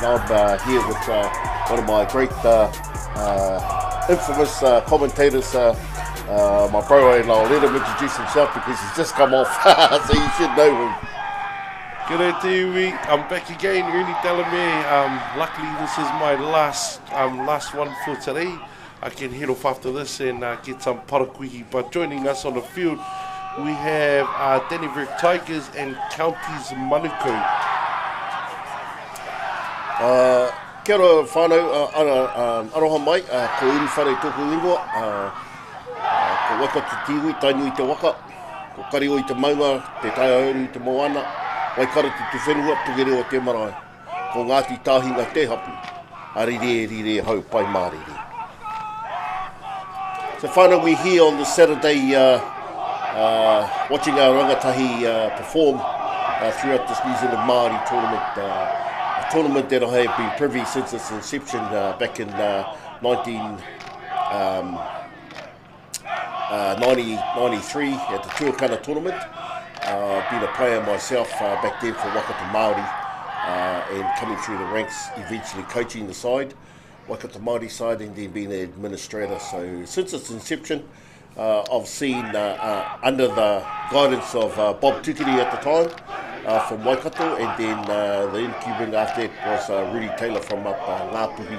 I'm here with one of my great infamous commentators, my bro, and I'll let him introduce himself because he's just come off, so you should know him. G'day Tiwi, I'm back again, really telling me, luckily this is my last one for today. I can head off after this and get some parakuhi, but joining us on the field we have Dannevirke Tigers and Counties Manukau. Kia ora whānau, aroha mai, ko iri whanau tōku ingoa, ko waka te tiwi, tainu i te waka, ko kari o i te maunga, te tai auru i te moana, wai kara te whenua, tugere o te marae, ko Ngāti Tāhinga te hapu, a rire hau pai mārere. So whānau, we're here on the Saturday watching our rangatahi perform throughout this New Zealand Māori tournament, a tournament that I have been privy since its inception back in 1993 at the Tuakana tournament. I've been a player myself back then for Waikato Māori and coming through the ranks, eventually coaching the side, Waikato Māori side, and then being an administrator. So since its inception, I've seen under the guidance of Bob Tukiri at the time from Waikato, and then the incumbent after that was Rudy Taylor from up Ngāpuhi.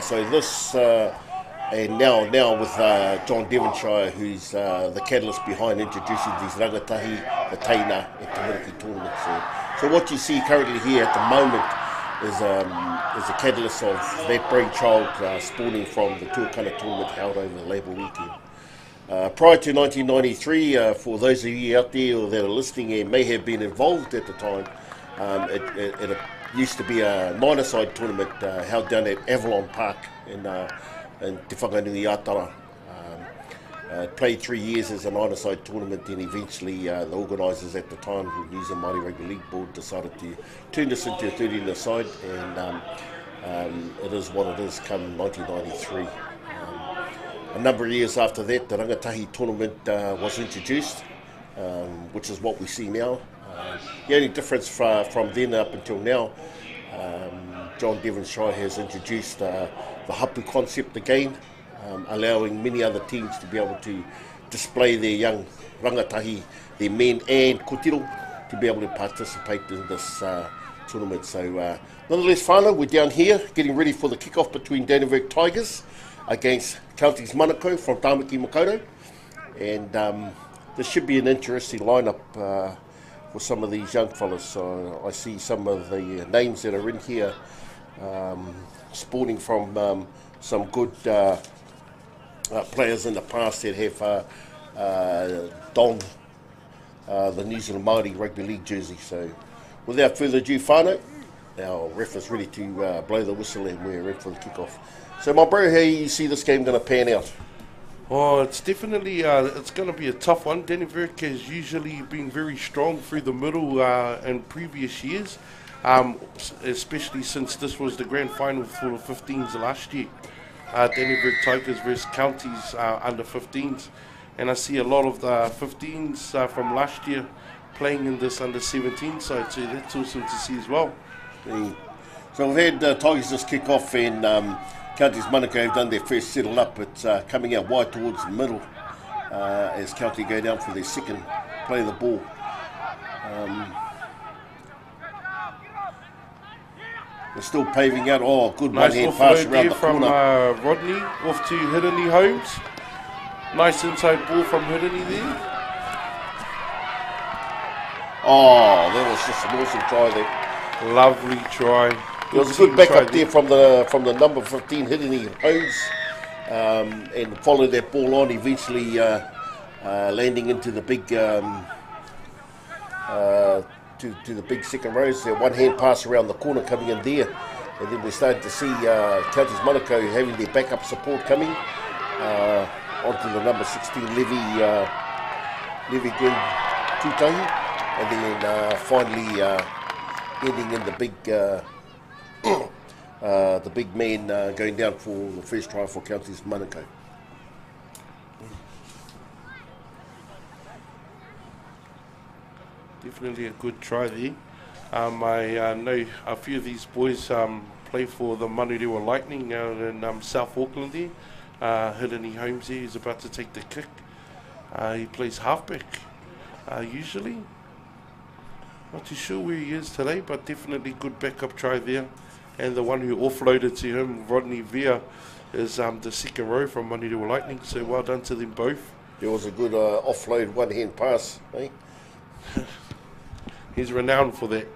So this, and now with John Devonshire, who's the catalyst behind introducing these rangatahi, the Teina and Dannevirke tournaments. So what you see currently here at the moment is a catalyst of that brainchild spawning from the Tuakana tournament held over the Labour weekend. Prior to 1993, for those of you out there that are listening and may have been involved at the time, it used to be a nine-a-side tournament held down at Avalon Park in Te Whanganui Atara. Played 3 years as a nine-a-side tournament, and eventually the organisers at the time, the New Zealand Māori Rugby League Board, decided to turn this into a 13-a-side, and it is what it is come 1993. A number of years after that, the rangatahi tournament was introduced, which is what we see now. The only difference from then up until now, John Devonshire has introduced the hapu concept again, allowing many other teams to be able to display their young rangatahi, their men and kotiro, to be able to participate in this tournament. So nonetheless, whānau, we're down here getting ready for the kick-off between Dannevirke Tigers against Counties Manukau from Tāmaki Makaurau, and this should be an interesting lineup for some of these young fellas. So I see some of the names that are in here spawning from some good players in the past that have donned the New Zealand Māori Rugby League jersey. So without further ado, whānau, our ref is ready to blow the whistle and we're ready for the kick-off. So my bro, how you see this game going to pan out? Oh, it's definitely, it's going to be a tough one. Dannevirke has usually been very strong through the middle in previous years, especially since this was the grand final for the 15s last year. Dannevirke Tigers versus Counties under 15s, and I see a lot of the 15s from last year playing in this under 17 side, so that's awesome to see as well. So we've had Tigers just kick off, and Counties Manukau have done their first settle up. It's coming out wide towards the middle as County go down for their second play of the ball. They're still paving out. Oh, good nice one-hand pass around the from corner. Rodney off to Hirini Holmes. Nice inside ball from Hirini there. Oh, that was just an awesome try there. Lovely try. There was a good backup there from the number 15 Hirini Holmes, and followed that ball on, eventually landing into the big to the big second rows. There, one-hand pass around the corner coming in there, and then we're starting to see Counties Manukau having their backup support coming onto the number 16 Levi Gwen Tutahi, and then finally ending in the big man going down for the first try for Counties Manukau. Definitely a good try there. I know a few of these boys play for the Manukau Lightning out in South Auckland there. Hideni Holmes there, he's about to take the kick. He plays halfback usually. Not too sure where he is today, but definitely good backup try there. And the one who offloaded to him, Rodney Vere, is the second row from Manukau Lightning, so well done to them both. There was a good offload one-hand pass, eh? He's renowned for that.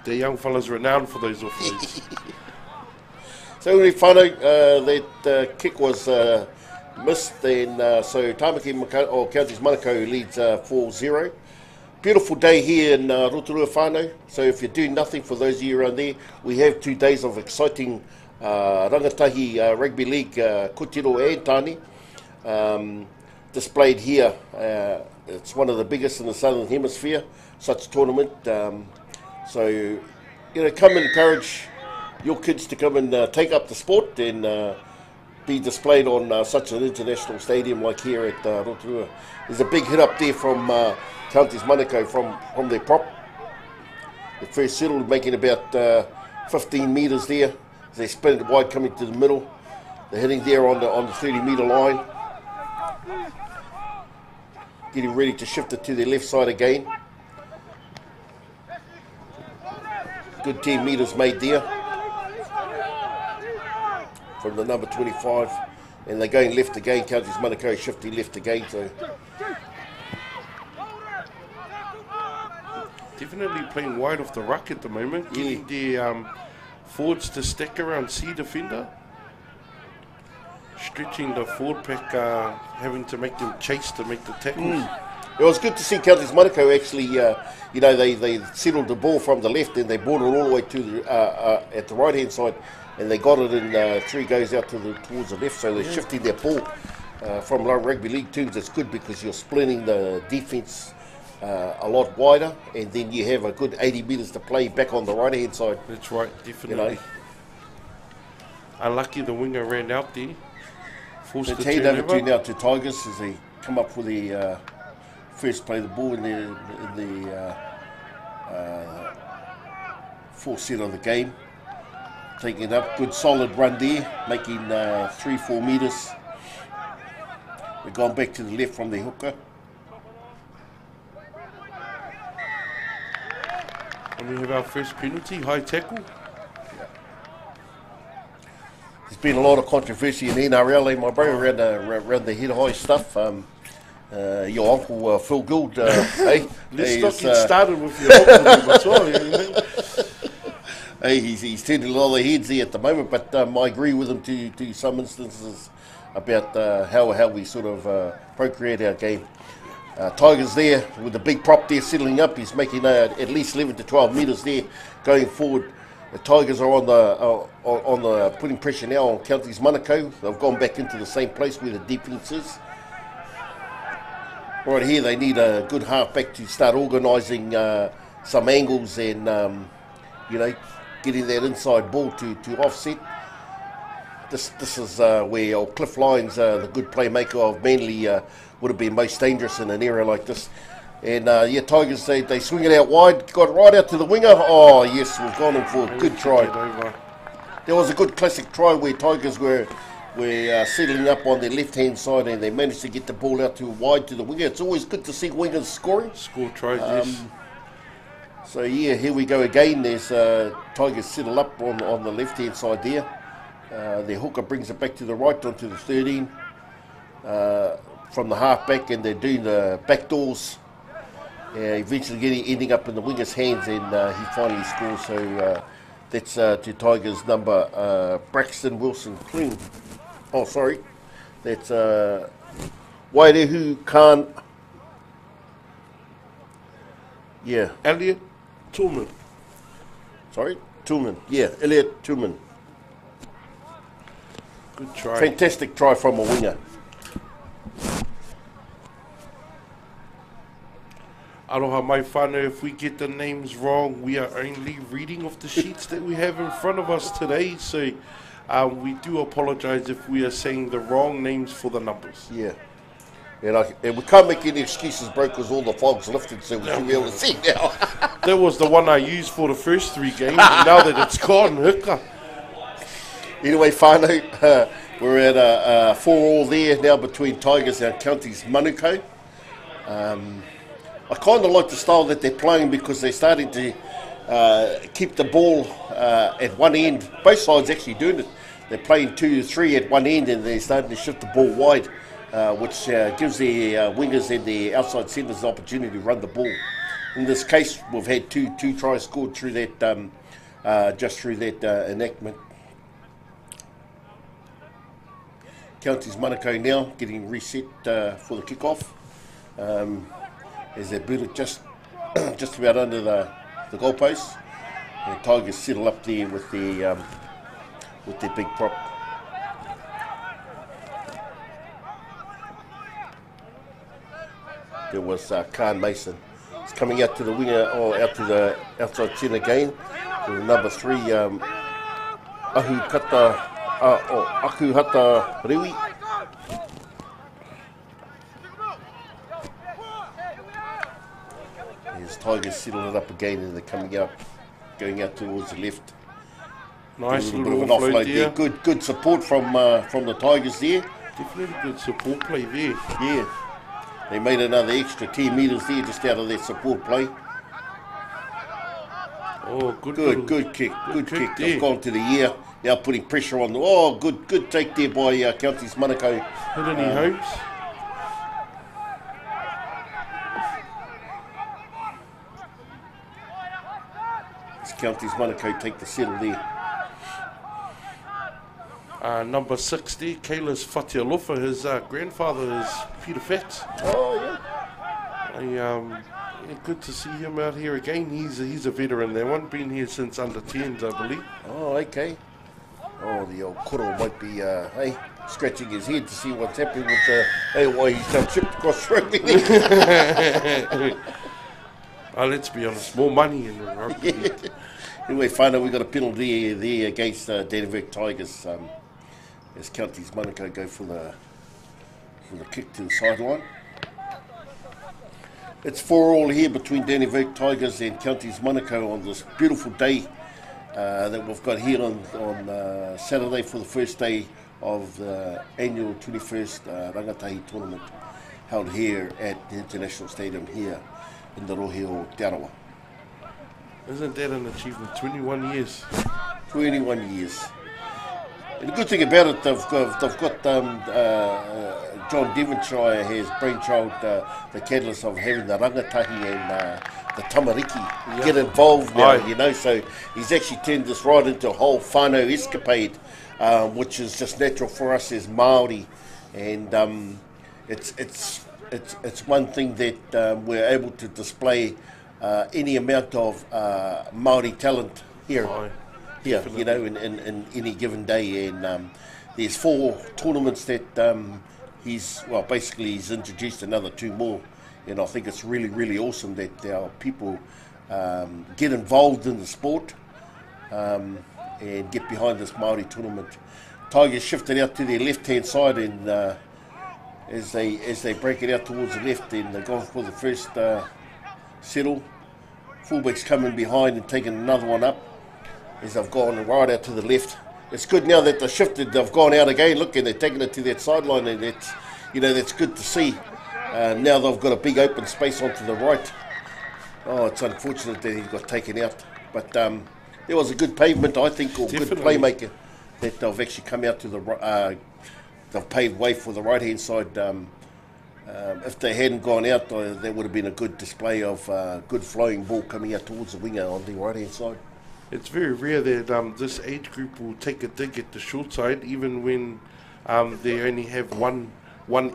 The young fella's renowned for those offloads. So really whānau, that kick was missed, and so Tamaki or Counties Manukau leads 4-0. Beautiful day here in Rotorua whānau. So if you're doing nothing, for those of you around there, we have 2 days of exciting Rangatahi Rugby League kotiro and tāne displayed here. It's one of the biggest in the Southern Hemisphere, such tournament. So, you know, come and encourage your kids to come and take up the sport and be displayed on such an international stadium like here at Rotorua. There's a big hit up there from Counties Manukau from their prop. The first settled, making about 15 metres there. They spin it wide coming to the middle. They're hitting there on the 30-metre line. Getting ready to shift it to their left side again. Good 10 metres made there from the number 25, and they're going left again. Counties Manukau shifting left again. So definitely playing wide off the ruck at the moment, getting the forwards to stack around C defender, stretching the forward pack, having to make them chase to make the tackles. It was good to see Counties Manukau actually, you know, they settled the ball from the left and they brought it all the way to the, at the right hand side, and they got it in 3 goes out towards the left, so they're shifting their ball. From rugby league terms, it's good because you're splitting the defence a lot wider, and then you have a good 80 metres to play back on the right hand side. That's right, definitely. You know? Unlucky the winger ran out there. Forced It's the hand over turnover. to now to Tigers as they come up for the first play of the ball in the fourth set of the game. Taking it up, good solid run there, making 3-4 metres. We've gone back to the left from the hooker. And we have our first penalty, high tackle. There's been a lot of controversy in NRL, my bro, around the head high stuff. Your uncle Phil Gould, hey, Let's not get started with your uncle as well. You know? Hey, he's turning a lot of heads there at the moment, but I agree with him to some instances about how we sort of procreate our game. Tigers there with the big prop there settling up. He's making at least 11 to 12 metres there going forward. The Tigers are on the putting pressure now on Counties Manukau. They've gone back into the same place where the defence is. Right here, they need a good halfback to start organising some angles and you know, getting that inside ball to offset. This is where Cliff Lyons, the good playmaker of Manly, would have been most dangerous in an area like this. And yeah, Tigers, they swing it out wide, got right out to the winger. Oh yes, we've gone in for a good try. There was a good classic try where Tigers were settling up on their left hand side and they managed to get the ball out too wide to the winger. It's always good to see wingers scoring. Score tries, yes. So yeah, here we go again. There's Tigers settle up on the left hand side there. Their hooker brings it back to the right onto the 13 from the halfback, and they're doing the back doors. Eventually ending up in the winger's hands, and he finally scores. So that's to Tigers number Braxton Wilson Clean. Oh, sorry. That's Wairehu Khan. Yeah. Elliot Tillman. Sorry? Tillman. Yeah, Elliot Tillman. Good try. Fantastic try from a winger. Aloha mai whānau, if we get the names wrong, we are only reading off the sheets that we have in front of us today, so we do apologise if we are saying the wrong names for the numbers. Yeah. And we can't make any excuses, bro, because all the fog's lifted, so we should be able to see now. That was the one I used for the first 3 games, and now that it's gone, hika. Anyway, whānau, we're at a 4-4 there now between Tigers and Counties Manukau. I kind of like the style that they're playing because they're starting to keep the ball at one end. Both sides actually doing it. They're playing 2-3 at one end and they're starting to shift the ball wide, which gives the wingers and the outside centres the opportunity to run the ball. In this case, we've had two tries scored through that, just through that enactment. Counties Manukau now getting reset for the kick-off. As they boot it just about under the goalpost. And Tigers settle up there with their big prop. There was Khan Mason. He's coming out to the winger, or out to the outside centre again. With number 3, Akuhata Riwi. As Tigers settle it up again and they're coming out, going out towards the left. Nice little bit of an offload there. there. Good support from the Tigers there. Definitely good support play there. Yeah. They made another extra 10 metres there just out of their support play. Oh, good kick. Good kick. there. They've gone to the ear. Now putting pressure on the... Oh, good take there by Counties Manukau. Hidden Holmes. Counties Manukau take the settle there. Number 6 there, Kaila's Fatialofa. His grandfather is Peter Fats. Oh, yeah. Good to see him out here again. He's a veteran there. One been here since under 10s, I believe. Oh, okay. Oh, the old Kuro might be scratching his head to see what's happening with why he's done tripped across rugby. Let's be honest, more money in the rugby. Yeah. Anyway, whānau, we got a penalty there against Dannevirke Tigers as Counties Manukau go for the kick to the sideline. It's 4-4 here between Dannevirke Tigers and Counties Manukau on this beautiful day that we've got here on Saturday for the first day of the annual 21st Rangatahi tournament held here at the International Stadium here in the Rohe o Te Arawa. Isn't that an achievement? 21 years. 21 years. And the good thing about it, they've got John Devonshire, his brainchild, the catalyst of having the Rangatahi and the Tamariki get involved now, you know, so he's actually turned this right into a whole whānau escapade, which is just natural for us as Māori, and it's one thing that we're able to display any amount of Māori talent here, you know, in any given day. And there's 4 tournaments that he's introduced another 2 more. And I think it's really, really awesome that our people get involved in the sport and get behind this Māori tournament. Tigers shifted out to their left-hand side, and as they break it out towards the left, and they've gone for the first settle. Fullback's coming behind and taking another one up as they've gone right out to the left. It's good now that they've shifted, they've gone out again, look, and they're taking it to that sideline, and that's, you know, that's good to see. Now they've got a big open space onto the right. Oh, it's unfortunate that he got taken out, but there was a good pavement, I think, or good playmaker that they've actually come out to the they've paved way for the right hand side. If they hadn't gone out, there would have been a good display of good flowing ball coming out towards the winger on the right hand side. It's very rare that this age group will take a dig at the short side, even when they only have one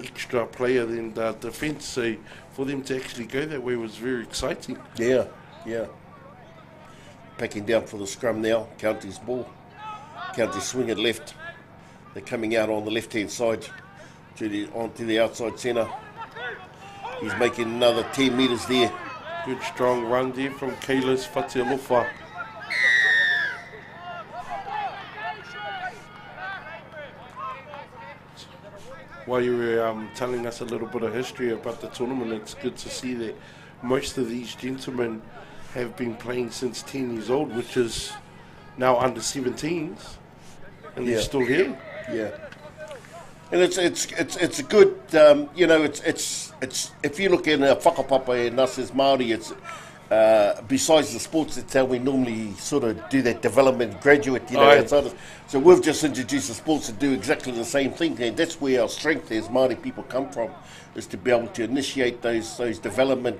extra player in the defence. So for them to actually go that way was very exciting. Yeah. Packing down for the scrum now. Counties ball. Counties swing it left. They're coming out on the left hand side onto the outside centre. He's making another 10 metres there. Good strong run there from Kaila's Fatialofa. while you were telling us a little bit of history about the tournament, it's good to see that most of these gentlemen have been playing since 10 years old, which is now under 17s, and they're still here. Yeah. And it's a good, you know, it's if you look in whakapapa and us as Māori, it's besides the sports, it's how we normally sort of do that development graduate, you know, outside of, so we've just introduced the sports to do exactly the same thing, and that's where our strength as Māori people come from, is to be able to initiate those development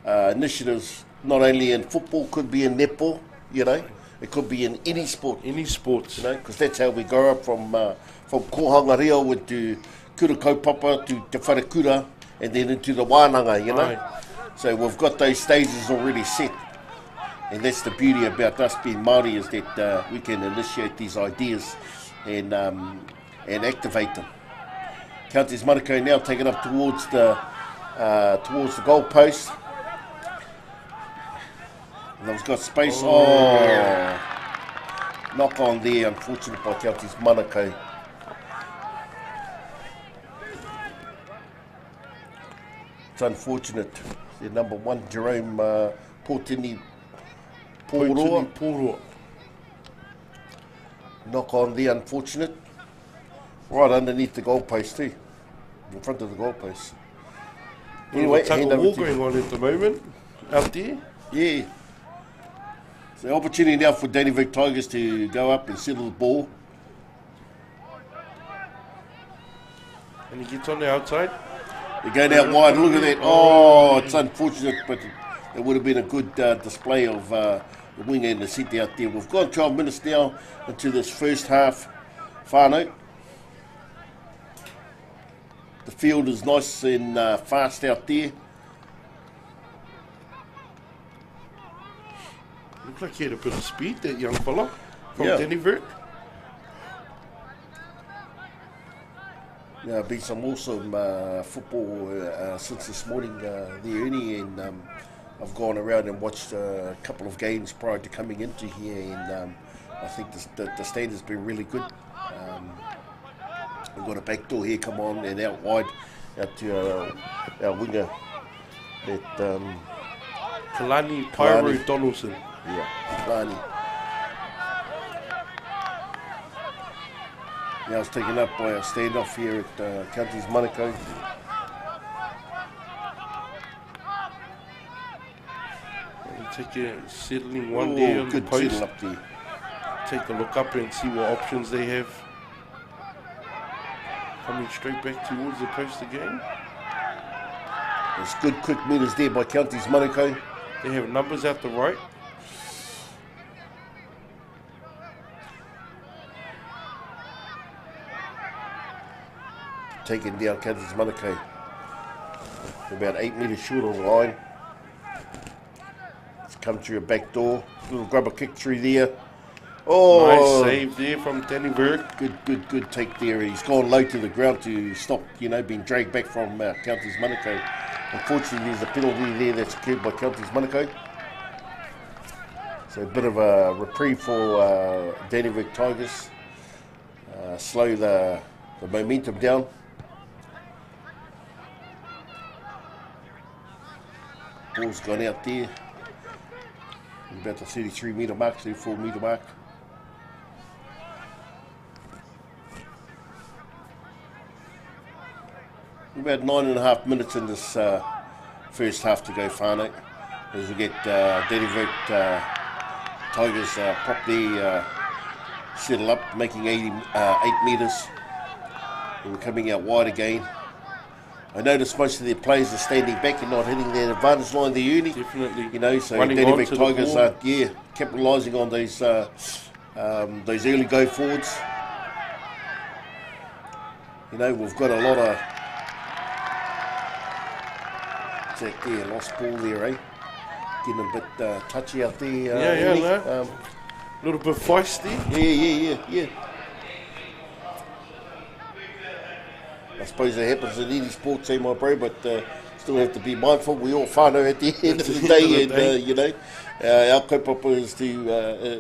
initiatives, not only in football, could be in netball, you know, it could be in any sport. Any sports. You know, because that's how we grow up from kohanga reo into kura kaupapa to te wharekura and then into the wānanga, you know. Aye. So we've got those stages already set. And that's the beauty about us being Māori, is that we can initiate these ideas and activate them. Counties Manukau now taking up towards the goal post. And they've got space. Oh, knock on there, unfortunate by Counties Manukau. It's unfortunate. Their number one, Jerome Portini Pōroa. Knock on there, unfortunate. Right underneath the goalpost too. In front of the goalpost. Anyway, hand over war going on at the moment out there. Yeah. So opportunity now for Dannevirke Tigers to go up and settle the ball. And he gets on the outside. They're going out wide. Look at that. Oh, it's unfortunate, but it would have been a good display of the winger and the centre out there. We've gone 12 minutes now into this first half. Whānau. The field is nice and fast out there. Looks like he had a bit of speed, that young fella from Yeah. Dannevirke. Yeah, been some awesome football since this morning, the early, and I've gone around and watched a couple of games prior to coming into here, and I think the standard's been really good. We've got a back door here, come on, and out wide, out to our winger, that Kalani Pyro Donaldson. Yeah, Kalani. Now it's taken up by a standoff here at Counties Manukau. Settling one there on the good post. settle up there. Take a look up and see what options they have. Coming straight back towards the post again. There's good quick meters there by Counties Manukau. They have numbers out the right. Taking down Counties Manukau. About 8 metres short of the line. It's come through a back door. Little grubber kick through there. Oh, nice save there from Dannevirke. Good take there. He's gone low to the ground to stop, you know, being dragged back from Counties Manukau. Unfortunately, there's a penalty there that's occurred by Counties Manukau. So a bit of a reprieve for Dannevirke Tigers. Slow the momentum down. Ball's gone out there. About the 33 metre mark, 34 metre mark. About 9.5 minutes in this first half to go, Whānau, as we get Dannevirke Tigers properly settle up, making 8 metres. And we're coming out wide again. I noticed most of their players are standing back and not hitting their advantage line there early. Definitely. You know, so Running Dannevirke on to Tigers are capitalising on those early go forwards. You know, we've got a lot of Jack there, lost ball there, eh? Getting a bit touchy out there. A little bit feisty. Yeah. I suppose it happens in any sport team, my bro, but still have to be mindful. We all whānau at the end of the day, and you know, our kaupapa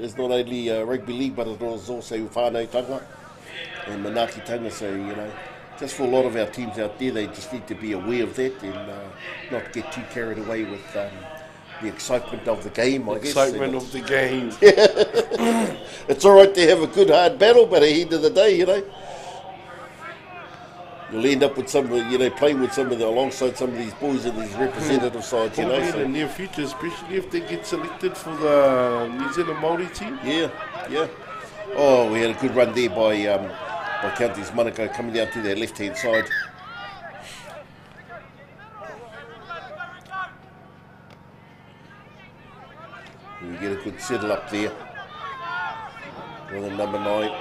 is not only rugby league, but it is also whānau tanga and manaaki tanga. So you know, just for a lot of our teams out there, they just need to be aware of that and not get too carried away with the excitement of the game, I guess. Excitement of the game. It's all right to have a good hard battle, but at the end of the day, you know, you'll end up with some, playing with alongside some of these boys in these representative sides, you know. Probably in the near future, especially if they get selected for the New Zealand Māori team. Yeah. Oh, we had a good run there by Counties Manukau coming down to their left-hand side. We get a good settle up there with a number 9.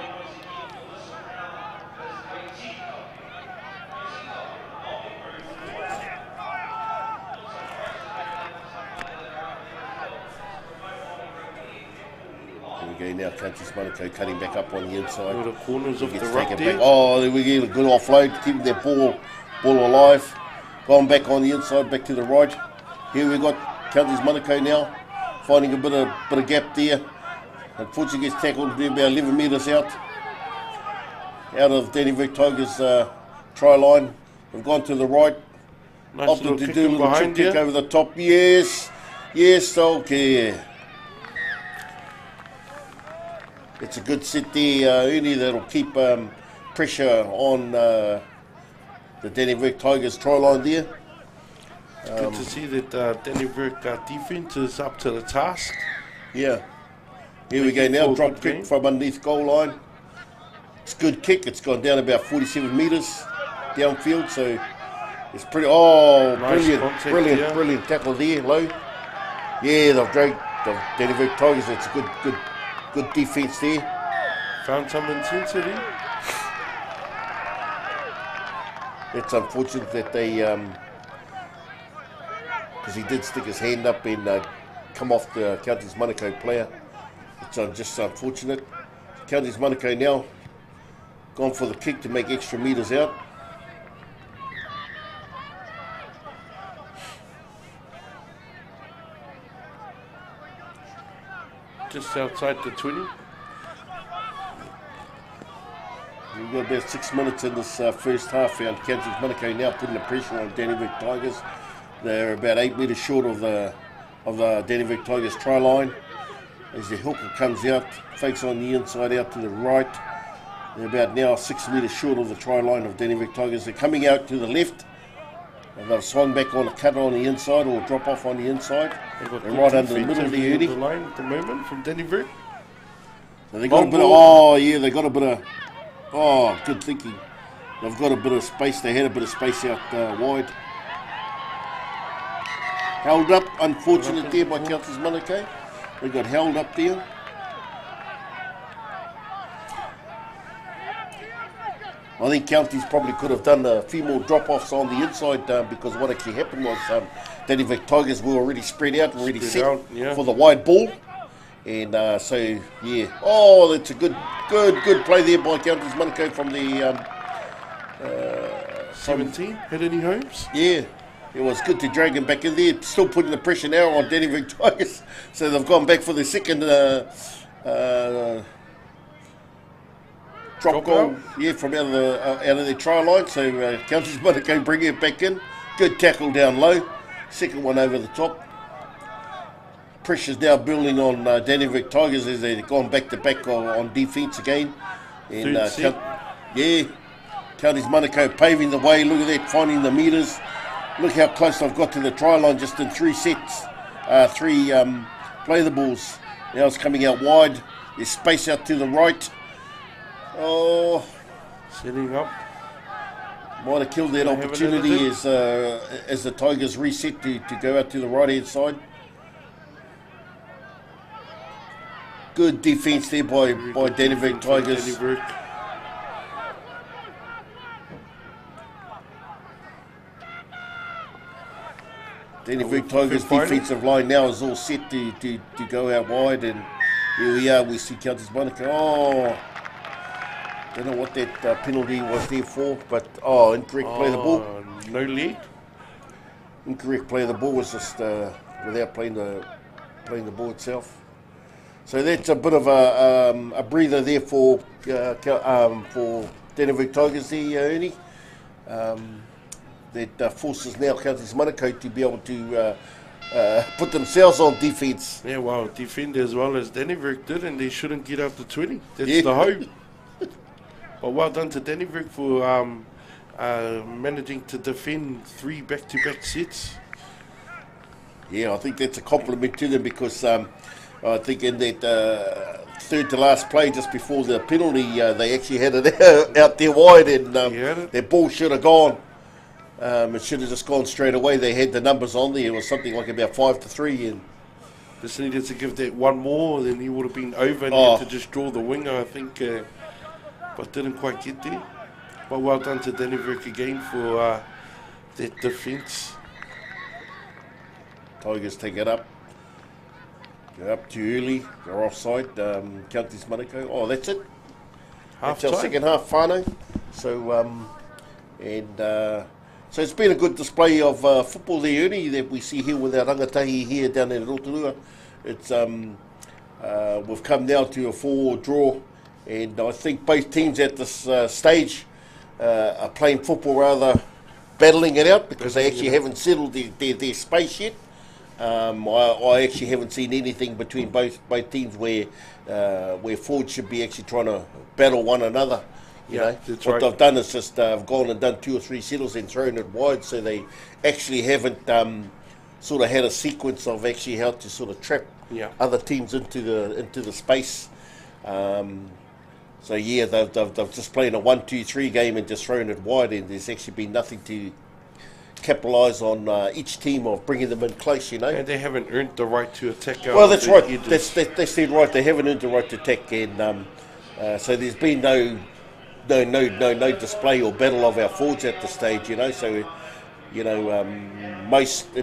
Here we go now, Counties Manukau cutting back up on the inside. All the corners of the ruck there. Oh, there we get a good offload, keeping their ball alive. Going back on the inside, back to the right. Here we got Counties Manukau now, finding a bit of gap there. Unfortunately gets tackled about 11 metres out of Dannevirke Tigers' try line. They've gone to the right. Nice Opted to do a little trick kick over the top. Yes, okay. It's a good set there, Ernie, that'll keep pressure on the Dannevirke Tigers' try line there. Good to see that Dannevirke defence is up to the task. Yeah. Here we go now, drop kick from underneath goal line. It's a good kick. It's gone down about 47 metres downfield, so it's pretty. Oh, nice brilliant tackle there, low. Yeah, they've dragged the Dannevirke Tigers. It's a good defence there. Found some intensity. It's unfortunate that they, because he did stick his hand up and come off the Counties Manukau player. It's just unfortunate. Counties Manukau now gone for the kick to make extra metres out. Just outside the 20. We've got about 6 minutes in this first half, and Counties Manukau now putting the pressure on Dannevirke Tigers. They're about 8 metres short of the Dannevirke Tigers try line. As the hooker comes out, fakes on the inside out to the right. They're about now 6 metres short of the try line of Dannevirke Tigers. They're coming out to the left. And they've swung back on a cut on the inside or drop off on the inside. They're right under the middle of the Ernie. The line at the moment from Dannevirke. So they got they got a bit of, good thinking. They've got a bit of space. They had a bit of space out wide. Held up, unfortunate there by Counties Manukau. They got held up there. I think Counties probably could have done a few more drop-offs on the inside because what actually happened was Dannevirke Tigers were already spread out and already set for the wide ball. And so, yeah. Oh, that's a good play there by Counties Manukau from the... 17, had any homes? Yeah. It was good to drag him back in there. Still putting the pressure now on Dannevirke Tigers. So they've gone back for the second drop goal. Yeah, from out of their try line. So Counties Manukau bring it back in. Good tackle down low. Second one over the top. Pressure's now building on Dannevirke Tigers as they've gone back to back on defence again. And Counties Manukau paving the way. Look at that, finding the metres. Look how close they've got to the try line just in 3 sets. 3 play the balls. Now it's coming out wide. There's space out to the right. Oh, setting up. Might have killed that opportunity as the Tigers reset to go out to the right hand side. Good defence there by Dannevirke Tigers. Dannevirke Tigers' defensive line now is all set to go out wide, and here we are. We see Counties Manukau. Oh, don't know what that penalty was there for, but incorrect play of the ball. No lead. Incorrect play of the ball was just without playing the ball itself. So that's a bit of a breather there for Dannevirke Tigers there, Ernie. that forces now Counties Manukau to be able to put themselves on defence. Yeah, well, defend as well as Dannevirke did, and they shouldn't get out to 20. That's Yeah. the hope. But well done to Dannevirke for managing to defend 3 back-to-back sets. Yeah, I think that's a compliment to them because I think in that third to last play just before the penalty, they actually had it out there wide, and their ball should have gone. It should have just gone straight away. They had the numbers on there. It was something like about 5-3, and just needed to give that one more, then he would have been over and had to just draw the winger, I think, but didn't quite get there. But well done to Dannevirke again for that defence. Tigers take it up. They're up too early. They're offside. Counties Manukau. Oh, that's it. That's our second half, whānau. So, so it's been a good display of football there, Ernie, that we see here with our rangatahi here down in Rotorua. It's we've come now to a 4 draw, and I think both teams at this stage are playing football rather battling it out because they actually haven't settled their space yet. I actually haven't seen anything between both teams where forwards should be actually trying to battle one another. You know, what they've done is just gone and done 2 or 3 settles and thrown it wide, so they actually haven't sort of had a sequence of actually how to sort of trap other teams into the space. So yeah, they've just played a 1-2-3 game and just thrown it wide, and there's actually been nothing to capitalise on each team of bringing them in close, you know. And they haven't earned the right to attack. Well, that's right. That's dead right. They haven't earned the right to attack, and so there's been no display or battle of our forwards at this stage, you know. So, you know, most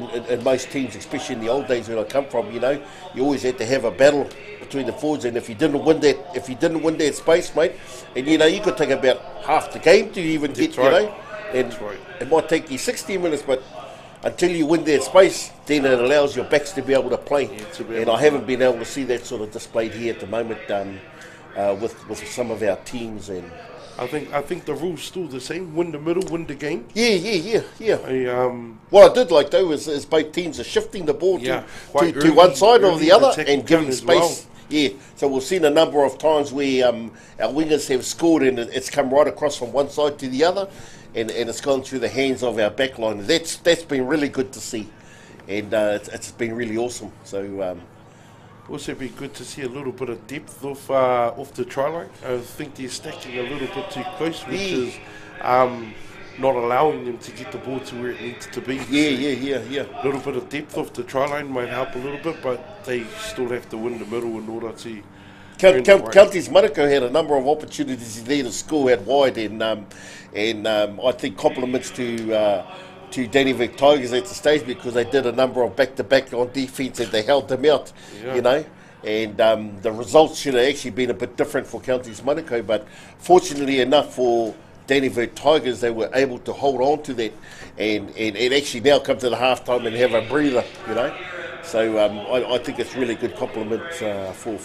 teams, especially in the old days when I come from, you know, you always had to have a battle between the forwards, and if you didn't win that space, mate, and you know, you could take about half the game to even get, you know. And it might take you 60 minutes, but until you win that space, then it allows your backs to be able to play. And I haven't been able to see that sort of displayed here at the moment with some of our teams. And I think the rule's still the same: win the middle, win the game. Yeah. What I did like though is both teams are shifting the ball to one side or the other and giving space. Well. Yeah, so we've seen a number of times where our wingers have scored and it's come right across from one side to the other, and it's gone through the hands of our backline. That's been really good to see, and it's been really awesome. So also be good to see a little bit of depth off the try line. I think they're stacking a little bit too close, which is not allowing them to get the ball to where it needs to be. Yeah. A little bit of depth off the try line might help a little bit, but they still have to win the middle in order to. Counties Manukau had a number of opportunities there to score out wide, and I think compliments to Dannevirke Tigers at the stage because they did a number of back-to-back on defence and they held them out, you know. And the results should have actually been a bit different for Counties Manukau, but fortunately enough for Dannevirke Tigers, they were able to hold on to that and actually now come to the half-time and have a breather, you know. So I think it's really good compliment for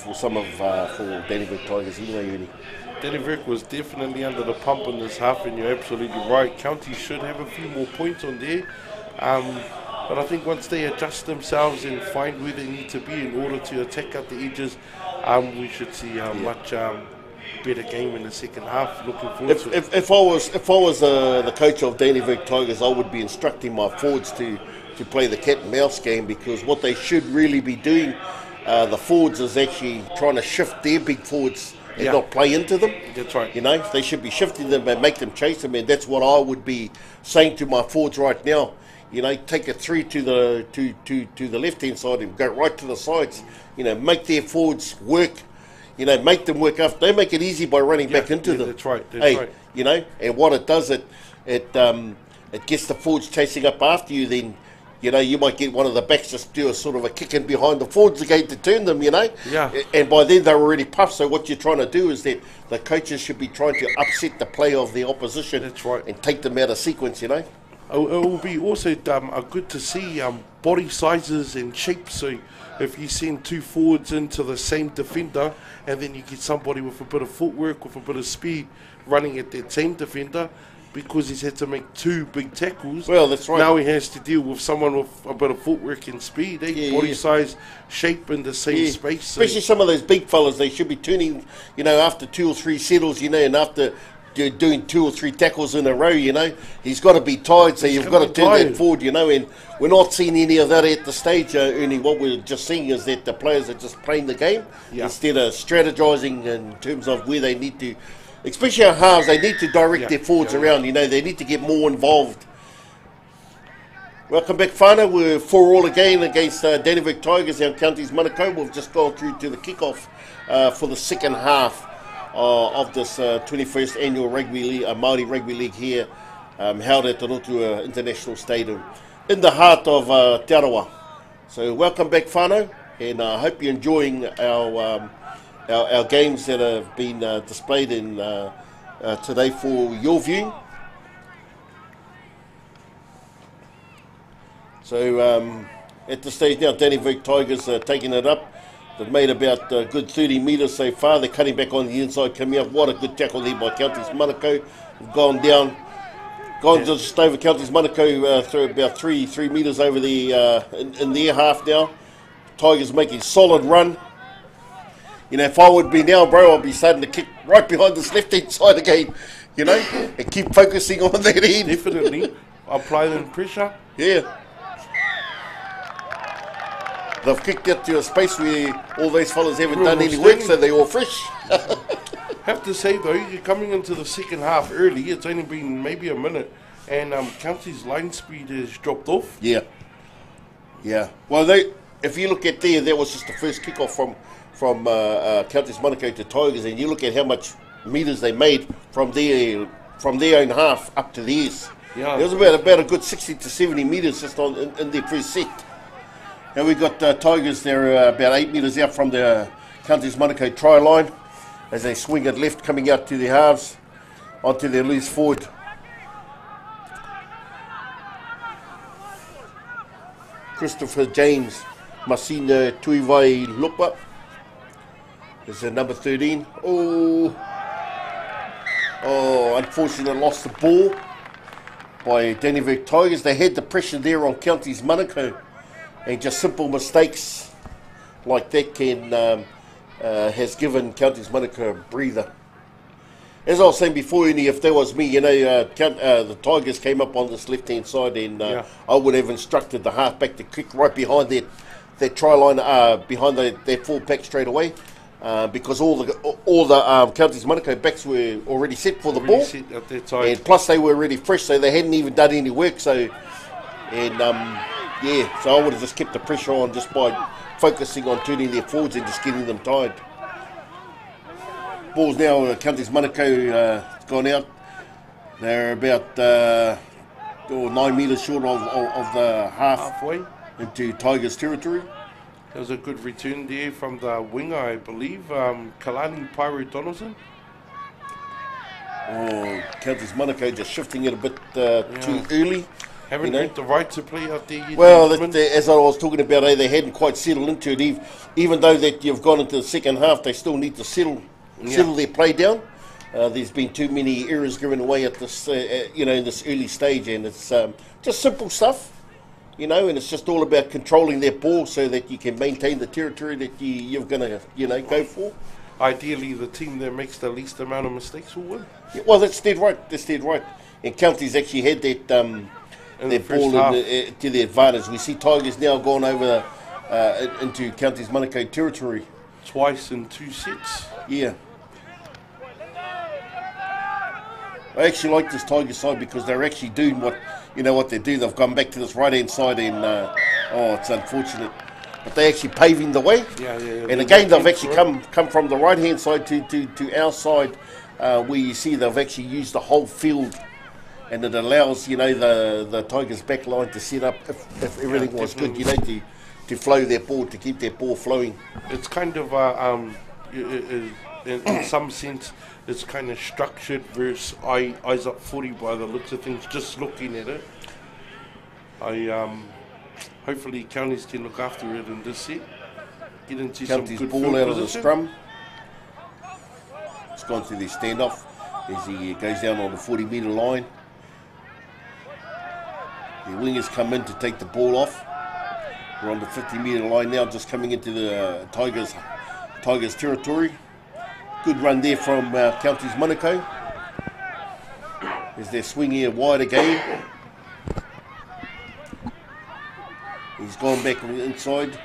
Dannevirke Tigers anyway, really. Dannevirke was definitely under the pump in this half, and you're absolutely right. County should have a few more points on there. But I think once they adjust themselves and find where they need to be in order to attack out the edges, we should see a much better game in the second half. Looking forward to it. If I was the coach of Dannevirke Tigers, I would be instructing my forwards to play the cat and mouse game, because what they should really be doing, the forwards, is actually trying to shift their big forwards and not play into them. That's right. You know, they should be shifting them and make them chase them, and that's what I would be saying to my forwards right now. You know, take it through to the left hand side and go right to the sides. You know, make their forwards work. You know, make them work after. They make it easy by running back into them. That's right. That's right. You know, and what it does, it gets the forwards chasing up after you. Then, you know, you might get one of the backs just do a sort of a kick in behind the forwards again to turn them, you know. Yeah. And by then they're already puffed. So what you're trying to do is that the coaches should be trying to upset the play of the opposition. That's right. And take them out of sequence, you know. It will be also good to see body sizes and shapes. So if you send 2 forwards into the same defender, and then you get somebody with a bit of footwork, with a bit of speed, running at that same defender, because he's had to make 2 big tackles. Well, that's right. Now he has to deal with someone with a bit of footwork and speed, body size, shape in the same space. So. Especially some of those big fellas, they should be turning, you know, after 2 or 3 settles, you know, and after doing 2 or 3 tackles in a row, you know, he's got to be tired, so you've got to turn that forward, you know, and we're not seeing any of that at the stage. Only what we're just seeing is that the players are just playing the game instead of strategizing in terms of where they need to, especially our halves, they need to direct their forwards around, you know, they need to get more involved. Welcome back, whānau. We're 4-4 again against Dannevirke Tigers, our county's Manukau. We've just gone through to the kick-off for the second half of this 21st annual Māori Rugby League here, held at the Rotorua International Stadium in the heart of Te Arawa. So welcome back, whānau, and I hope you're enjoying our games that have been displayed in today for your viewing. So at the stage now, Dannevirke Tigers are taking it up. They've made about a good 30 metres so far. They're cutting back on the inside, coming up. What a good tackle there by Counties Manukau. They've gone just over Counties Manukau through about 3 metres over the in their half now. Tigers making solid run. You know, if I would be now, bro, I'd be starting to kick right behind this left-hand side again, you know, and keep focusing on that end. Definitely. Apply the pressure. Yeah. They've kicked out to a space where all those fellas haven't done any work, so they're all fresh. Have to say though, you're coming into the second half early. It's only been maybe a minute, and County's line speed has dropped off. Yeah. Well, if you look at there, that was just the first kickoff from Counties Manukau to Tigers, and you look at how much metres they made from their own half up to theirs. Yeah. It was about a good 60 to 70 metres just in their first set. Now we've got Tigers, they're about 8 metres out from the Counties Manukau try line as they swing it left, coming out to their halves, onto their loose forward. Christopher James, Masina Tuivai Lupa is the number 13. Oh, unfortunately lost the ball by Dannevirke Tigers. They had the pressure there on Counties Manukau. And just simple mistakes like that has given Counties Manukau a breather. As I was saying before, if that was me, you know, the Tigers came up on this left-hand side, and I would have instructed the halfback to kick right behind that try line, behind that full pack straight away, because all the Counties Manukau backs were already set for the ball, and plus they were already fresh, so they hadn't even done any work. So I would have just kept the pressure on just by focusing on turning their forwards and just getting them tired. Ball's now Counties Manukau gone out. They're about 9 metres short of the halfway into Tigers territory. There was a good return there from the winger, I believe, Kalani Pyro Donaldson. Counties Manukau just shifting it a bit too early. Haven't earned the right to play out there yet. Well, as I was talking about, they hadn't quite settled into it. Even though that you've gone into the second half, they still need to settle their play down. There's been too many errors given away at this, in this early stage, and it's just simple stuff, and it's just all about controlling their ball so that you can maintain the territory that you're going to, go for. Ideally, the team that makes the least amount of mistakes will win. Yeah, well, that's dead right. And Counties actually had that their ball to their advantage. We see Tigers now going over into Counties Manukau territory. Twice in 2 sets. Yeah. I actually like this Tigers side because they're actually doing what they do. They've gone back to this right-hand side and, it's unfortunate. But they're actually paving the way. Yeah. And again, they've actually come from the right-hand side to our side, where you see they've actually used the whole field. And it allows, the Tigers' back line to set up, if everything was good, to flow their ball, to keep their ball flowing. It's kind of, in some sense, it's kind of structured versus eyes up footy by the looks of things, just looking at it. Hopefully Counties can look after it in this set. Get into Counties some good ball out position. of the scrum. It's gone through their standoff as he goes down on the 40-metre line. The wingers come in to take the ball off. We're on the 50-metre line now, just coming into the Tigers territory. Good run there from Counties Manukau. As they're swinging it wide again. He's gone back on the inside.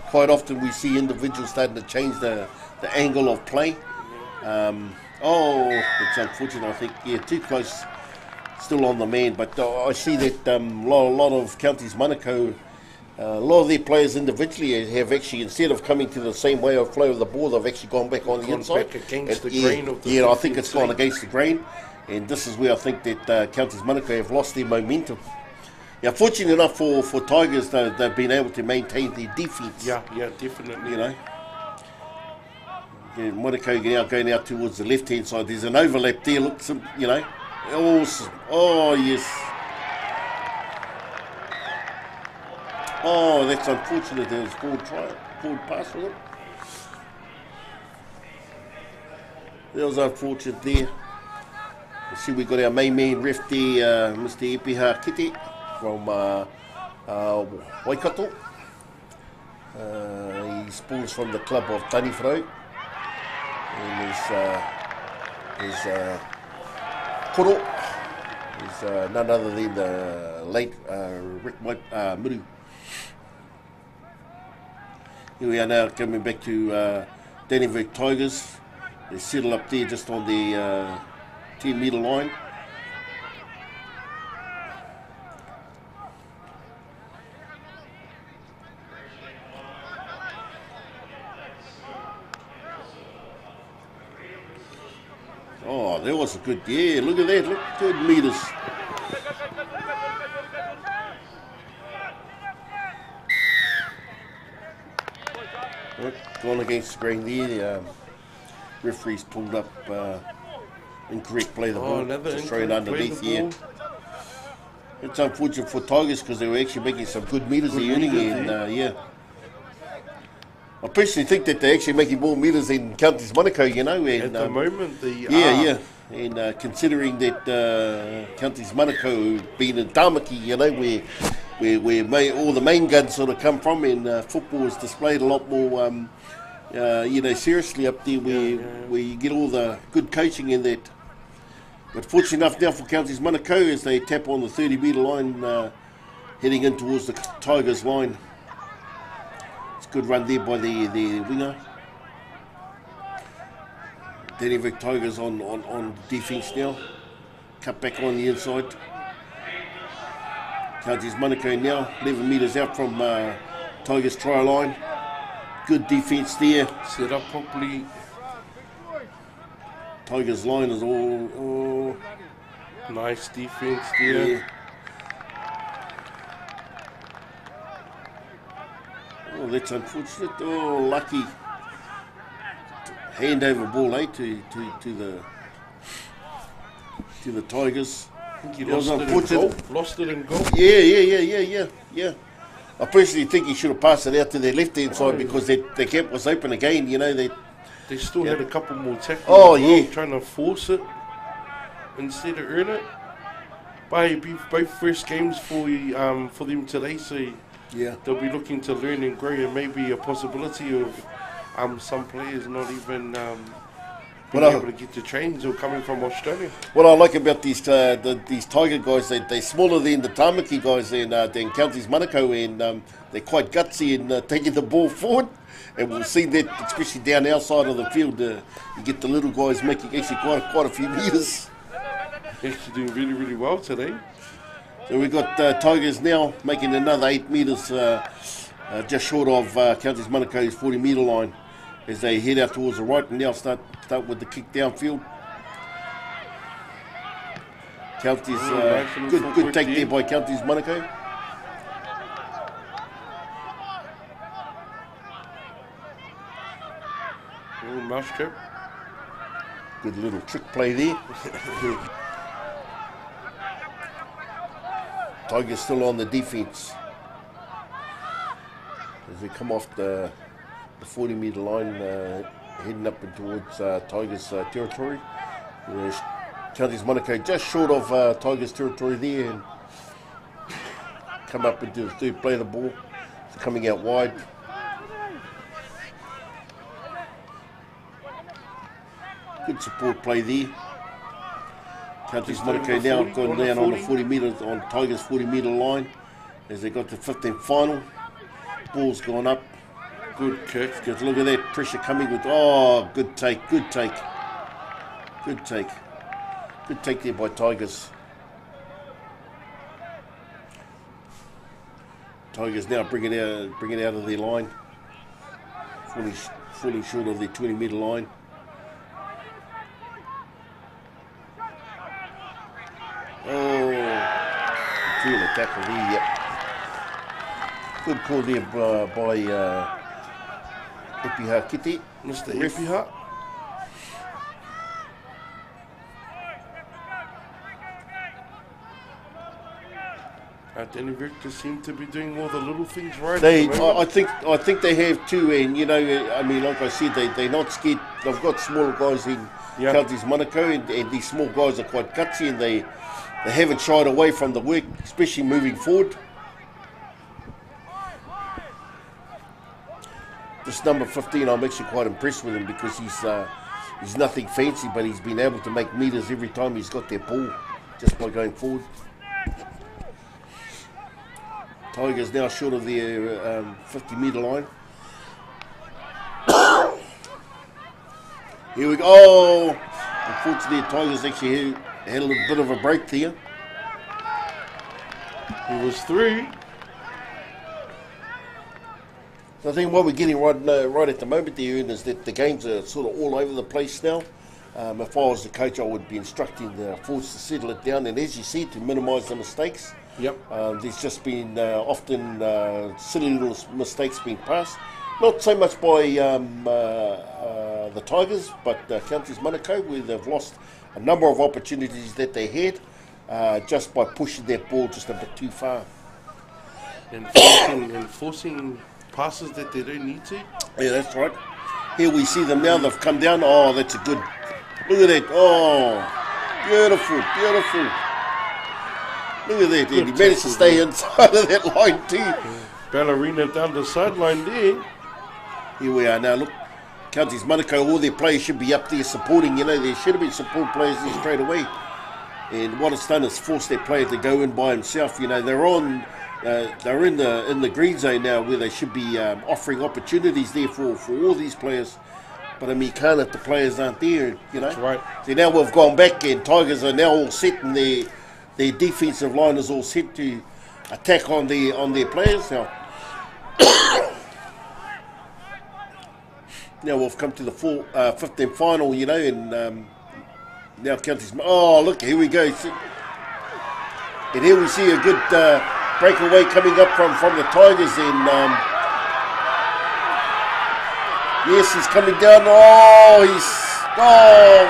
Quite often we see individuals starting to change the angle of play. It's unfortunate, I think. Yeah, too close. Still on the man, but I see that a lot of Counties Manukau, a lot of their players individually have actually, instead of coming to the same way of flow of the ball, they've actually gone back on the inside. Back against the grain of the I think it's gone against the grain, and this is where I think that Counties Manukau have lost their momentum. Yeah, fortunate enough for Tigers, though, they've been able to maintain their defence. Yeah, definitely. You know. Yeah, Manukau now going out towards the left-hand side. There's an overlap there. Look, you know. Oh, yes. Oh, that's unfortunate. There was forward pass with it. That was unfortunate there. You see, we got our main man ref there, Mr. Epiha Kite from Waikato. He spawns from the club of Dannevirke. And his koro is none other than the late Rick Muru. Here we are now coming back to Dannevirke Tigers. They settle up there just on the 10-metre line. Oh, that was a good, yeah, look at that, look, good metres. Gone against the grain there, the referee's pulled up incorrect play of the ball, just thrown underneath here. It's unfortunate for Tigers because they were actually making some good metres there, and yeah. I personally think that they're actually making more metres than Counties Manukau, you know. And, at the moment, and considering that Counties Manukau being in Tamaki, you know, where all the main guns sort of come from, and football is displayed a lot more, you know, seriously up there, where you get all the good coaching in that. But fortunate enough now for Counties Manukau as they tap on the 30-metre line, heading in towards the Tigers line. Good run there by the winger. Dannevirke Tigers on defence now. Cut back on the inside. Counties Manukau now 11 metres out from Tigers try line. Good defence there. Set up properly. Tigers line is all nice defence there. Yeah. Oh, that's unfortunate. Oh, lucky handover ball, to the Tigers. I think he lost it in goal. Yeah. I personally think he should have passed it out to their left-hand side because their gap was open again. You know, they still had a couple more tackles. Oh, yeah. Trying to force it instead of earn it. But it'll be both first games for them today, so yeah, they'll be looking to learn and grow, and maybe a possibility of some players not even being able to get to trains or coming from Australia. What I like about these Tiger guys, they're smaller than the Tamaki guys than Counties Manukau, and they're quite gutsy in taking the ball forward. And we'll see that, especially down our side of the field, you get the little guys making actually quite a few metres. Actually doing really, really well today. So we've got Tigers now making another 8 metres just short of Counties Manukau's 40-metre line as they head out towards the right and now start with the kick downfield. Counties, good take there by Counties Manukau. Mousetrap. Good little trick play there. Tigers still on the defence as they come off the 40-metre line, heading up towards Tigers territory. Counties Manukau just short of Tigers territory there, and come up into the third play of the ball. It's coming out wide. Good support play there. Counties Manukau now gone down on the 40 metres, on Tigers 40 metre line as they got to 15th final. Ball's gone up. Good kick. Just look at that pressure coming with, oh, good take, good take. Good take. Good take there by Tigers. Tigers now bring it out of their line. Falling short of their 20 metre line. Oh, feel the tackle there, yep. Good call there by Epiha Kite. Mr. Epiha. Dannevirke seem to be doing all the little things right. I think they have too, and you know, I mean, like I said, they're not scared. They've got smaller guys in Counties Manukau, and these small guys are quite gutsy, and they haven't shied away from the work, especially moving forward. This number 15, I'm actually quite impressed with him because he's nothing fancy, but he's been able to make metres every time he's got their ball just by going forward. Tigers now short of their 50 metre line. Here we go. Oh, unfortunately, the Tigers actually had a little bit of a break there. He was through. I think what we're getting right at the moment there is that the games are sort of all over the place now. If I was the coach, I would be instructing the forwards to settle it down, and as you said, to minimise the mistakes. Yep. There's just been often silly little mistakes being passed. Not so much by the Tigers, but Counties Manukau, where they've lost a number of opportunities that they had just by pushing that ball just a bit too far. And forcing passes that they don't need to. Yeah, that's right. Here we see them now. They've come down. Oh, that's a good. Look at that. Oh, beautiful, beautiful. Look at that. And he managed to stay inside of that line too. Ballerina down the sideline there. Here we are now. Look, Counties Manukau, all their players should be up there supporting. You know, there should have been support players there straight away. And what it's done is forced their player to go in by himself. You know, they're in the green zone now, where they should be offering opportunities there for all these players. But I mean, you can't if the players aren't there. You know. That's right. So now we've gone back, and Tigers are now all set, and their defensive line is all set to attack on their players now. Now we've come to the 15th final, you know, and now Counties. Oh, look, here we go. And here we see a good breakaway coming up from the Tigers, and yes, he's coming down. Oh,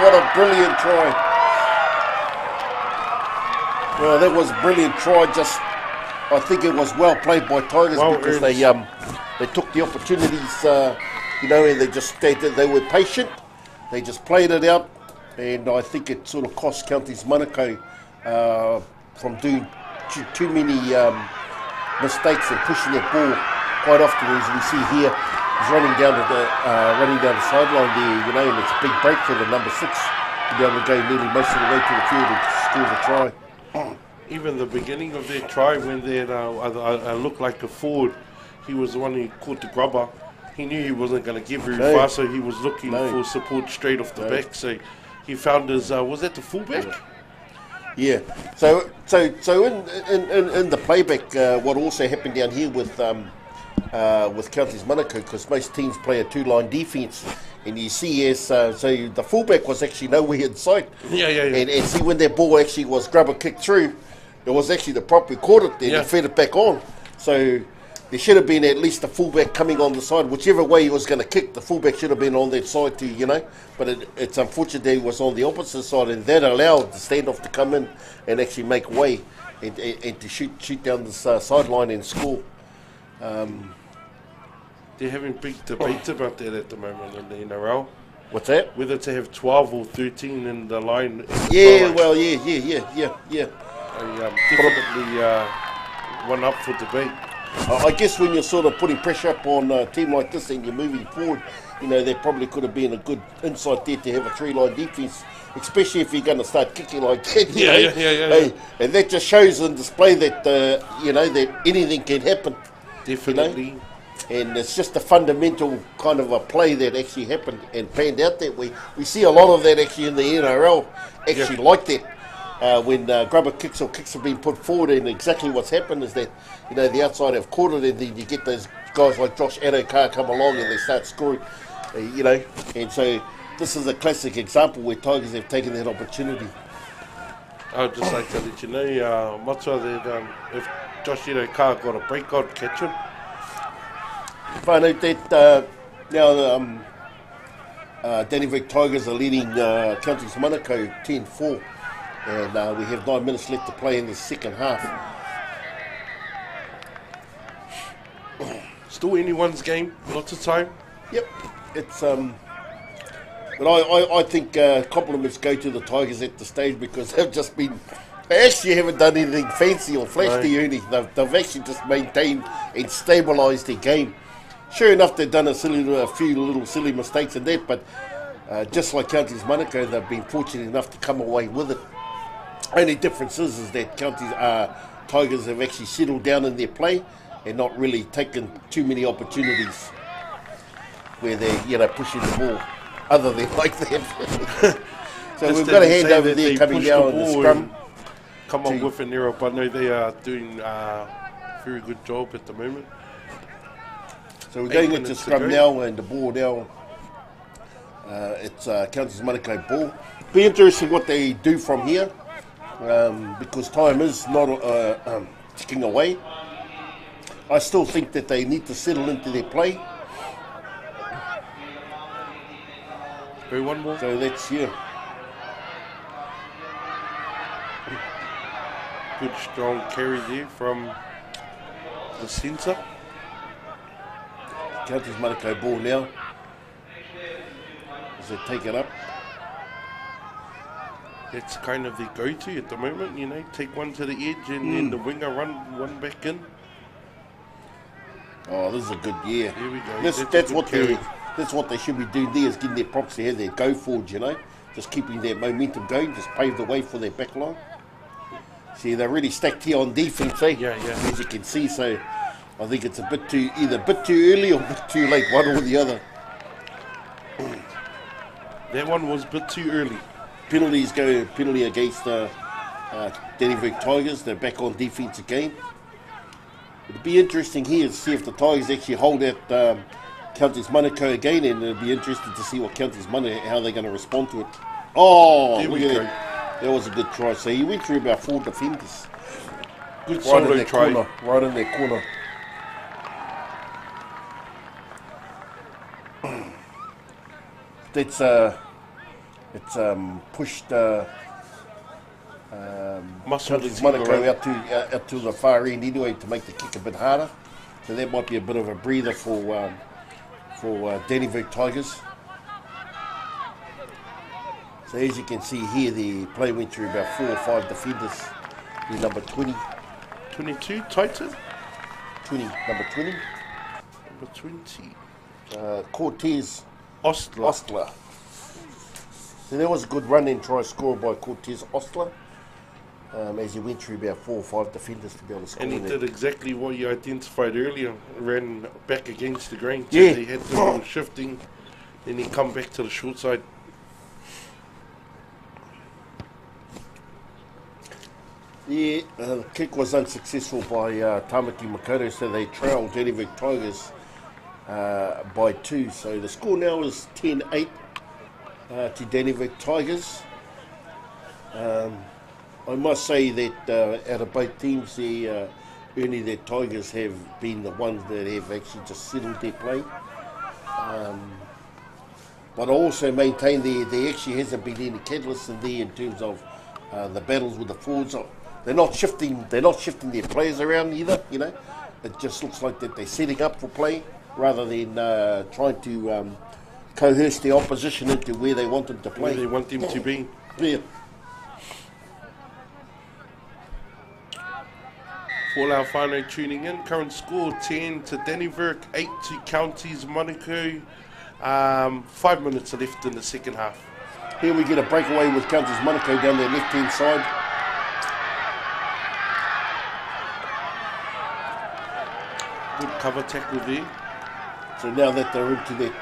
what a brilliant try. Well, that was a brilliant try. Just, I think it was well played by Tigers, because they took the opportunities, you know, and they were patient. They just played it out, and I think it sort of cost Counties Manukau from doing too many mistakes and pushing the ball quite often, as we see here. He's running down the sideline there, you know, and it's a big break for the number 6 to be able to go nearly most of the way to the field and score the try. Even the beginning of their try, when they looked like a forward, he was the one who caught the grubber. He knew he wasn't going to get very far, so he was looking for support straight off the back. So he found his, was that the fullback? Yeah. So in the playback, what also happened down here with Counties Manukau, because most teams play a 2-line defence, and you see so the fullback was actually nowhere in sight. Yeah. And see, when that ball actually was grubber kicked through, it was actually the prop who caught it there and fed it back on. So there should have been at least a fullback coming on the side. Whichever way he was going to kick, the fullback should have been on that side too, you know. But it's unfortunate that he was on the opposite side, and that allowed the standoff to come in and actually make way and to shoot down the sideline and score. They're having big debates about that at the moment in the NRL. What's that? Whether to have 12 or 13 in the line. Yeah, well, yeah. Definitely one up for debate. I guess when you're sort of putting pressure up on a team like this and you're moving forward, you know, there probably could have been a good insight there to have a three-line defence, especially if you're going to start kicking like that. Yeah. And that just shows and display that, you know, that anything can happen. Definitely. You know? And it's just a fundamental kind of a play that actually happened and panned out that way. We see a lot of that actually in the NRL, actually like that. When grubber kicks or kicks have been put forward, and exactly what's happened is that, you know, the outside have caught it, and then you get those guys like Josh Adokar come along and they start scoring, you know. And so this is a classic example where Tigers have taken that opportunity. I'd just like to let you know, Matua, that if Josh Adokar got a break, I'd catch him. Find out that now Dannevirke Tigers are leading Manukau 10-4, and we have 9 minutes left to play in the second half. Still anyone's game, lots of time. Yep, it's but I think compliments go to the Tigers at the stage, because they've just been. They actually haven't done anything fancy or flashy, Ernie. They've actually just maintained and stabilised their game. Sure enough, they've done a few little silly mistakes in that, but just like Counties Manukau, they've been fortunate enough to come away with it. Only difference is that Tigers have actually settled down in their play and not really taken too many opportunities where they're, you know, pushing the ball, other than like that. So we've got a hand over there coming now in the scrum. Come on with an error, but no, they are doing a very good job at the moment. So we're going into scrum now, and the ball now, it's Counties Manukau ball. Be interesting what they do from here, because time is not ticking away. I still think that they need to settle into their play. One more. So that's, yeah. Good strong carry there from the centre. Counties Manukau ball now as they take it up. That's kind of their go-to at the moment, you know, take one to the edge and then the winger run one back in. Oh, this is a good year. Here we go. That's what they should be doing there, is getting their props to have their go forward, you know. Just keeping their momentum going, just pave the way for their back line. See, they're really stacked here on defence, eh? Yeah. As you can see, so I think it's either a bit too early or a bit too late, one or the other. That one was a bit too early. Penalty against Dannevirke Tigers. They're back on defence again. It'll be interesting here to see if the Tigers actually hold out Counties Manukau again, and it'll be interesting to see what Counties Manukau, how they're going to respond to it. Oh, there we go. That was a good try. So he went through about 4 defenders. Good solo try. Right in their corner. It's pushed Counties Manukau out to the far end anyway, to make the kick a bit harder. So that might be a bit of a breather for Dannevirke Tigers. So as you can see here, the play went through about 4 or 5 defenders. The number 20. 22, Titan. 20, number 20. Number 20. Cortez Ostler. So there was a good run-in try scored by Cortez Ostler, as he went through about 4 or 5 defenders to be able to score. And he did exactly what you identified earlier, ran back against the grain. Yeah. He had the ball shifting, then he come back to the short side. Yeah, the kick was unsuccessful by Tamaki Makoto, so they trailed Dannevirke Tigers by 2. So the score now is 10-8 to Dannevirke Tigers. I must say that out of both teams, only the Tigers have been the ones that have actually just settled their play. But I also maintain there actually hasn't been any catalyst in there in terms of the battles with the forwards. They're not shifting their players around either, you know. It just looks like that they're setting up for play rather than trying to coerce the opposition into where they want them to play. Where they want them to be. Yeah. For our whānau tuning in, current score 10 to Dannevirke, 8 to Counties Manukau. 5 minutes left in the second half. Here we get a breakaway with Counties Manukau down their left-hand side. Good cover tackle there. So now that they're into that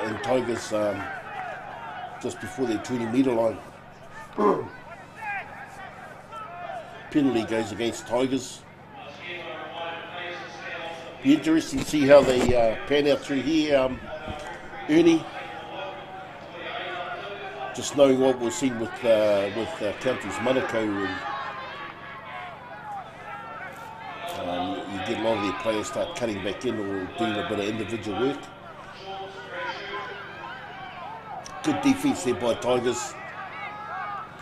in Tigers just before their 20-metre line. Penalty goes against Tigers. Be interesting to see how they pan out through here, Ernie. Just knowing what we've seen with Counties Manukau, you get a lot of their players start cutting back in or doing a bit of individual work. Good defence there by Tigers.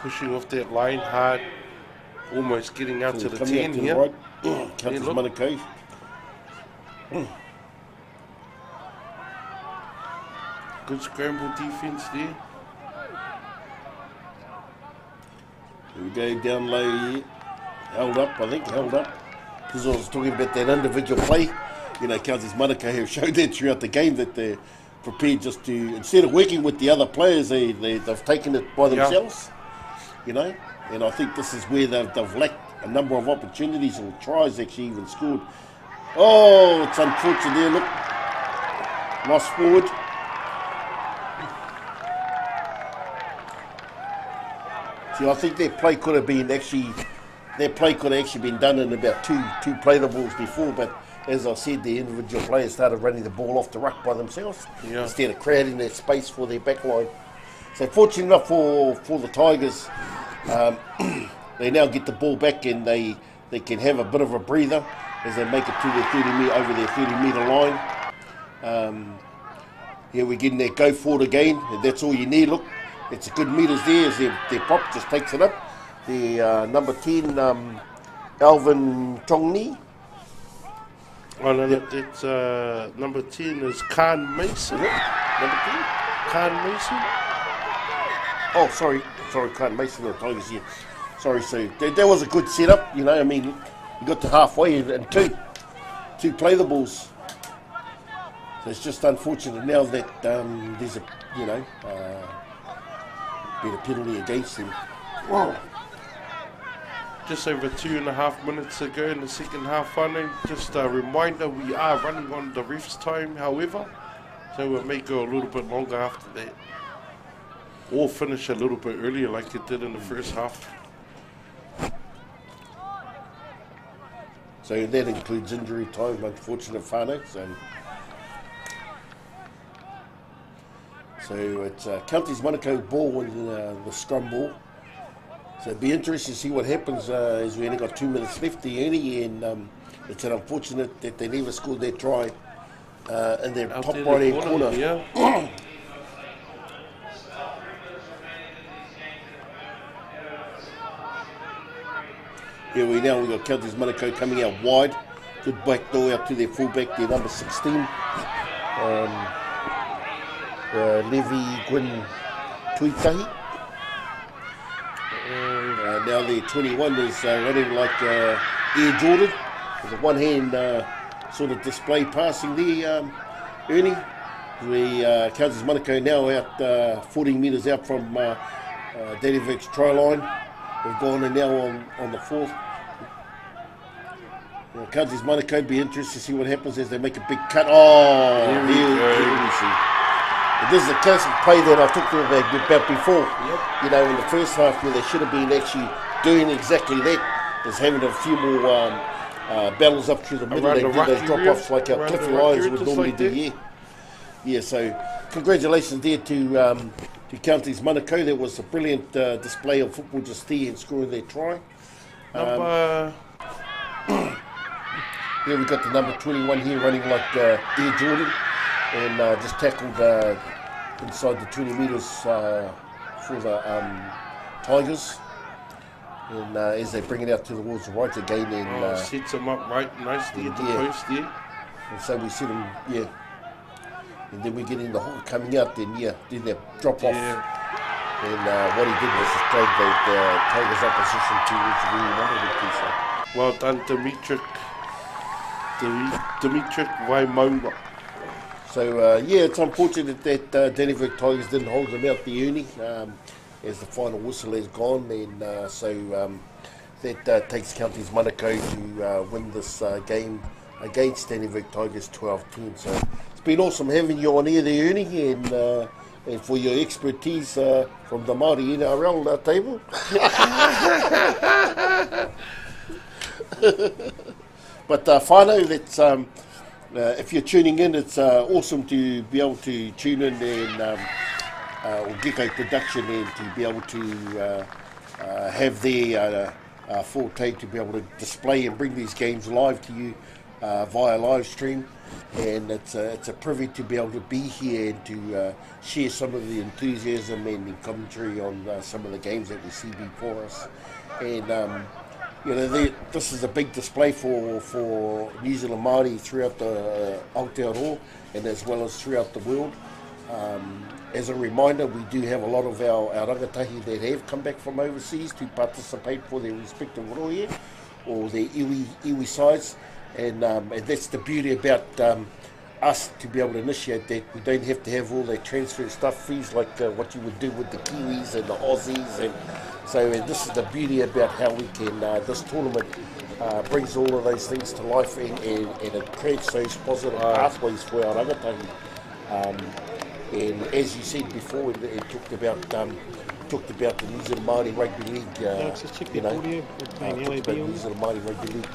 Pushing off that line hard. Almost getting out to the 10 to here. The right. Counties Manukau. Good scramble defence there. Here we go down low here. Held up, I think, held up. Because I was talking about that individual play. You know, Counties Manukau have showed that throughout the game that they're prepared just to, instead of working with the other players, they've taken it by themselves. You know, and I think this is where they've lacked a number of opportunities or tries actually even scored. Oh, it's unfortunate there, look. Lost forward. See, I think their play could have been actually been done in about two play the balls before, but as I said, the individual players started running the ball off the ruck by themselves instead of creating that space for their back line. So fortunate enough for the Tigers, they now get the ball back and they can have a bit of a breather as they make it to their 30-metre line. Here we're getting that go forward again, and that's all you need. Look, it's a good metres there as their prop just takes it up. The number 10, Alvin Tongni. Oh, no, that's number 10 is Khan Mason. Number 10? Khan Mason? Oh, sorry, Khan Mason, the Tigers here. Sorry, so that was a good setup, you know. I mean, you got to halfway and two play the balls. So it's just unfortunate now that there's been a penalty against him. Wow. Just over 2.5 minutes ago in the second half, whānau. Just a reminder, we are running on the ref's time, however, so it may go a little bit longer after that. Or finish a little bit earlier like it did in the first half. So that includes injury time, unfortunate whānau. So it's Counties Manukau ball in the scrum ball. So it'd be interesting to see what happens as we only got 2 minutes left the and it's an unfortunate that they never scored their try in their Out top there right in hand the corner. Yeah. Here we've got Counties Manukau coming out wide. Good back door out to their fullback, their number 16. Levi Gwyn Tuitahi. Now their 21 is running like Air Jordan. With a one-hand sort of display passing there, Ernie. The Counties Manukau now out 14 metres out from Dannevirke's try line. We've gone in now on the fourth. Counties Manukau be interested to see what happens as they make a big cut. Oh, here we see. This is a classic play that I talked about before. Yep. You know, in the first half where they should have been actually doing exactly that, is having a few more battles up through the middle. They do those drop-offs like our Cliffy Lions would normally do. Yeah. So congratulations there to Counties Manukau. That was a brilliant display of football just there and scoring their try. Here we've got the number 21 here running like Air Jordan and just tackled inside the 20 metres for the Tigers. And as they bring it out towards the right again, and sets them up right nicely at the post there. And so we see them, yeah. And then we get in the hole coming out, then they drop off. And what he did was just drag the Tigers' opposition to where he wanted it to. So. Well done, Dimitri Waimona. So, it's unfortunate that Dannevirke Tigers didn't hold them out the uni as the final whistle has gone. And that takes Counties Manukau to win this game against Dannevirke Tigers 12-10. So it's been awesome having you on here there, Ernie, and for your expertise from the Māori NRL table. But whānau, that's, if you're tuning in, it's awesome to be able to tune in and or Gecko production and to be able to have their forte to be able to display and bring these games live to you via live stream. And it's a privilege to be able to be here and to share some of the enthusiasm and the commentary on some of the games that we see before us. And this is a big display for New Zealand Māori throughout the Aotearoa and as well as throughout the world. As a reminder, we do have a lot of our rangatahi that have come back from overseas to participate for their respective rohe or their iwi sides. And that's the beauty about us to be able to initiate that. We don't have to have all that transfer stuff fees like what you would do with the Kiwis and the Aussies. And so this is the beauty about how we can, this tournament brings all of those things to life and it creates those positive pathways for our rangatahi. And as you said before, it talked about the New Zealand Māori Rugby League. Talked about New Zealand Māori Rugby League.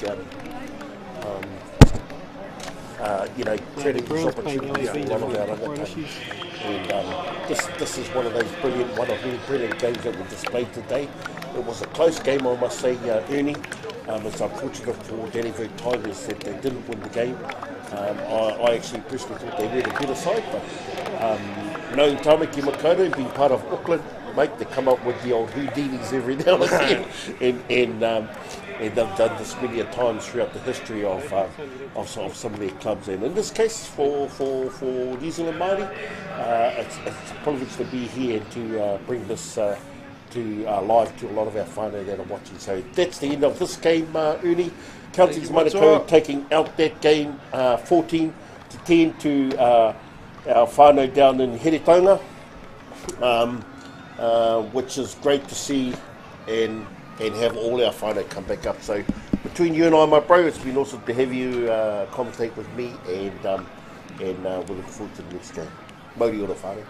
Creating these opportunities for one of our rangatahi. And this is one of those brilliant games that were displayed today. It was a close game, I must say, Ernie. It's unfortunate for Dannevirke Tigers that they didn't win the game. I actually personally thought they were the better side, but knowing Tamaki Makaurau, being part of Auckland, mate, they come up with the old Houdinis every now and again, and they've done this many times throughout the history of some of their clubs. And in this case, for New Zealand Māori, it's a privilege to be here and to bring this live to a lot of our whānau that are watching. So that's the end of this game, Ernie. Counties Manukau taking out that game 14-10 to our whānau down in Heretonga, which is great to see and have all our whānau come back up. So between you and I, my bro, it's been awesome to have you commentate with me, and we look forward to the next game. Mauri ora whānau.